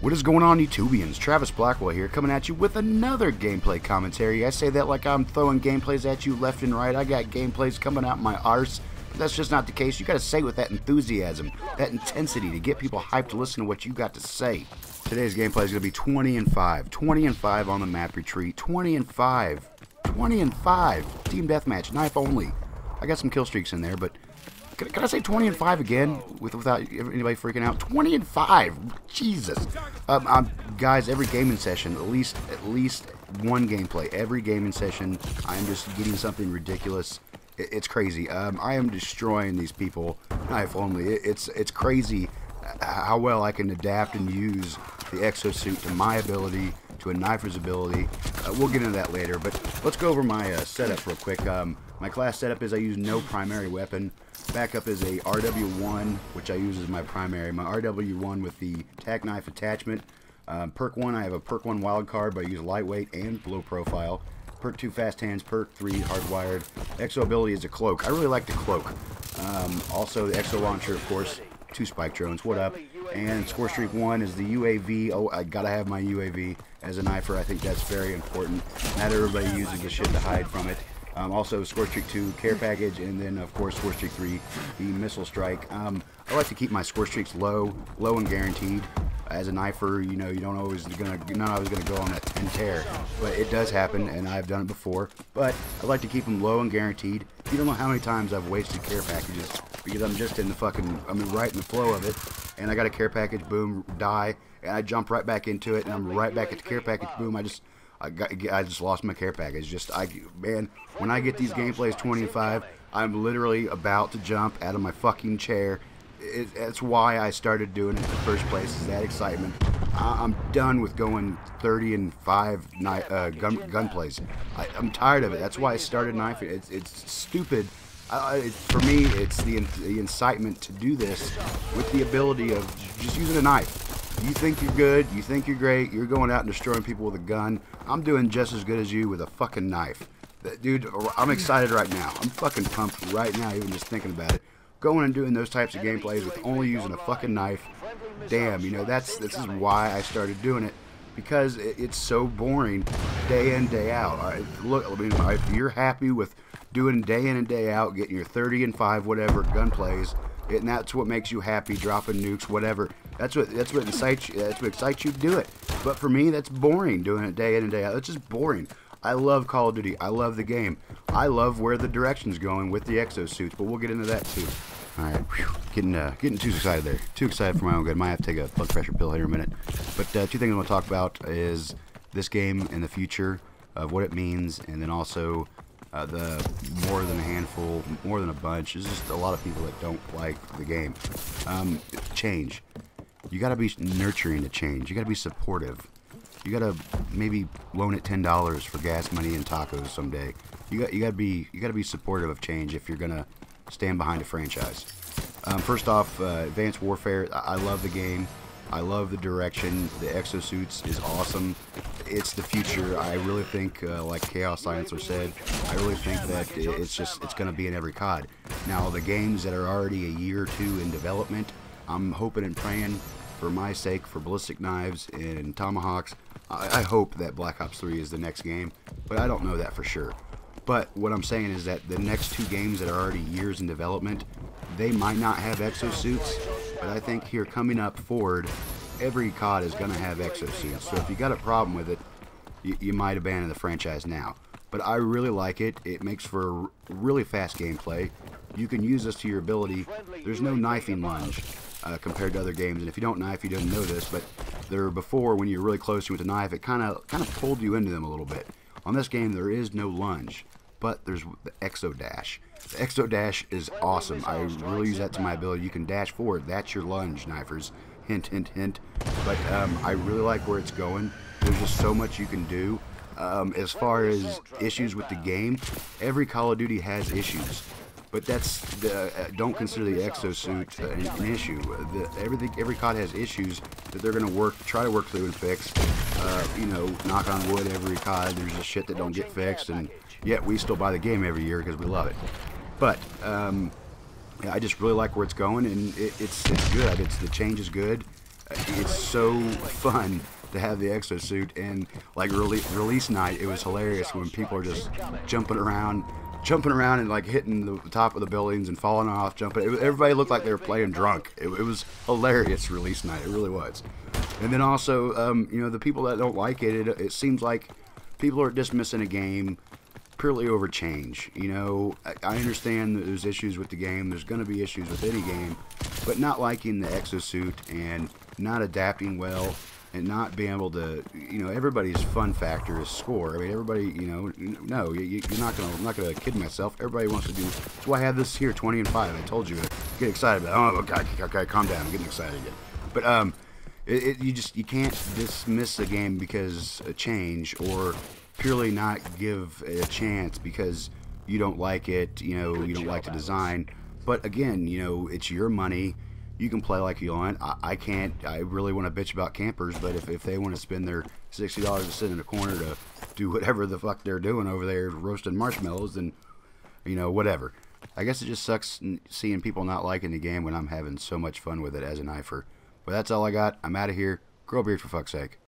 What is going on, YouTubians? Travis Blackwell here, coming at you with another gameplay commentary. I say that like I'm throwing gameplays at you left and right. I got gameplays coming out my arse, but that's just not the case. You gotta say it with that enthusiasm, that intensity to get people hyped to listen to what you got to say. Today's gameplay is gonna be 20 and 5. 20 and 5 on the map retreat. 20 and 5. 20 and 5. Team deathmatch, knife only. I got some kill streaks in there, but can I say 20 and 5 again without anybody freaking out? 20 and 5, Jesus! Guys, every gaming session, at least one gameplay. Every gaming session, I am just getting something ridiculous. It's crazy. I am destroying these people. Knife only. It's crazy how well I can adapt and use the exosuit to my ability, to a knifer's ability. We'll get into that later, but let's go over my setup real quick. My class setup is I use no primary weapon. Backup is a RW1, which I use as my primary. My RW1 with the tack knife attachment. Perk 1, I have a Perk 1 wild card, but I use lightweight and low profile. Perk 2 fast hands, Perk 3 hardwired. Exo ability is a cloak. I really like the cloak. Also the exo launcher, of course. 2 spike drones. What up? And score streak 1 is the UAV. Oh, I gotta have my UAV as a knifer. I think that's very important. Not everybody uses the shit to hide from it. Also, score streak 2, care package, and then of course score streak 3, the missile strike. I like to keep my score streaks low and guaranteed. As a knifer, you know, you're not always gonna go on that 10 tear, but it does happen, and I've done it before. But I like to keep them low and guaranteed. You don't know how many times I've wasted care packages because I'm just in the right in the flow of it, and I got a care package, boom, die, and I jump right back into it, and I'm right back at the care package, boom. I just lost my care package. Man, when I get these gameplays 20 and 5, I'm literally about to jump out of my fucking chair. That's why I started doing it in the first place, is that excitement. I'm done with going 30 and 5 gun plays. I'm tired of it. That's why I started knifing. It's stupid. For me, it's the incitement to do this with the ability of just using a knife. You think you're good, you think you're great, you're going out and destroying people with a gun. I'm doing just as good as you with a fucking knife. Dude, I'm excited right now. I'm fucking pumped right now, even just thinking about it. Going and doing those types of gameplays with only using a fucking knife. Damn, you know, this is why I started doing it. Because it's so boring day in, day out. Look, I mean, if you're happy with doing day in and day out, getting your 30 and 5 whatever gun plays, and that's what makes you happy, dropping nukes, whatever. That's what excites you. That's what excites you to do it. But for me, that's boring, doing it day in and day out. It's just boring. I love Call of Duty. I love the game. I love where the direction's going with the exosuits, but we'll get into that too. Alright, getting too excited there. Too excited for my own good. Might have to take a blood pressure pill here in a minute. But 2 things I want to talk about is this game in the future, of what it means, and then also the more than a handful, more than a bunch. There's just a lot of people that don't like the game. Change. You gotta be nurturing to change. You gotta be supportive. You gotta maybe loan it $10 for gas money and tacos someday. You gotta be supportive of change if you're gonna stand behind a franchise. First off, Advanced Warfare. I love the game. I love the direction. The exosuits is awesome. It's the future. I really think, like Chaos Silencer said, I really think that it's going to be in every COD. Now, the games that are already a year or 2 in development, I'm hoping and praying for my sake, for ballistic knives and tomahawks. I hope that Black Ops 3 is the next game, but I don't know that for sure. But what I'm saying is that the next 2 games that are already years in development, they might not have exosuits, but I think here coming up forward, every COD is going to have exosuits. So if you got a problem with it, you might abandon the franchise now. But I really like it. It makes for really fast gameplay. You can use this to your ability. There's no knifing lunge compared to other games. And if you don't knife, you don't know this, but before, when you're really close with a knife, it kind of pulled you into them a little bit. On this game, there is no lunge, but there's the Exo Dash. The Exo Dash is awesome. I really use that to my ability. You can dash forward. That's your lunge, knifers. Hint, hint, hint. But I really like where it's going. There's just so much you can do. As far as issues with the game, every Call of Duty has issues. But don't consider the exosuit an issue. Every COD has issues that they're going to try to work through and fix. You know, knock on wood, every COD, there's just shit that don't get fixed, and yet we still buy the game every year because we love it. But yeah, I just really like where it's going, and it's good. The change is good. it's so fun to have the exosuit, and like release night, it was hilarious when people are just jumping around and like hitting the top of the buildings and falling off, jumping. Everybody looked like they were playing drunk. It was hilarious release night. It really was. And then also, you know, the people that don't like it seems like people are dismissing a game purely over change. You know, I understand that there's issues with the game. There's going to be issues with any game, but not liking the exosuit and not adapting well and not being able to, you know, everybody's fun factor is score. I mean, everybody, you know, no, you're not gonna, I'm not gonna kid myself. Everybody wants to do. That's why I have this here, 20 and 5. I told you, get excited. But oh, okay, calm down. I'm getting excited again. But you can't dismiss a game because a change, or purely not give it a chance because you don't like it. You know, you don't like the design. But again, you know, it's your money. You can play like you want. I can't. I really want to bitch about campers, but if they want to spend their $60 to sit in a corner to do whatever the fuck they're doing over there roasting marshmallows, then, you know, whatever. I guess it just sucks seeing people not liking the game when I'm having so much fun with it as an ifer. But that's all I got. I'm out of here. Grow a beard for fuck's sake.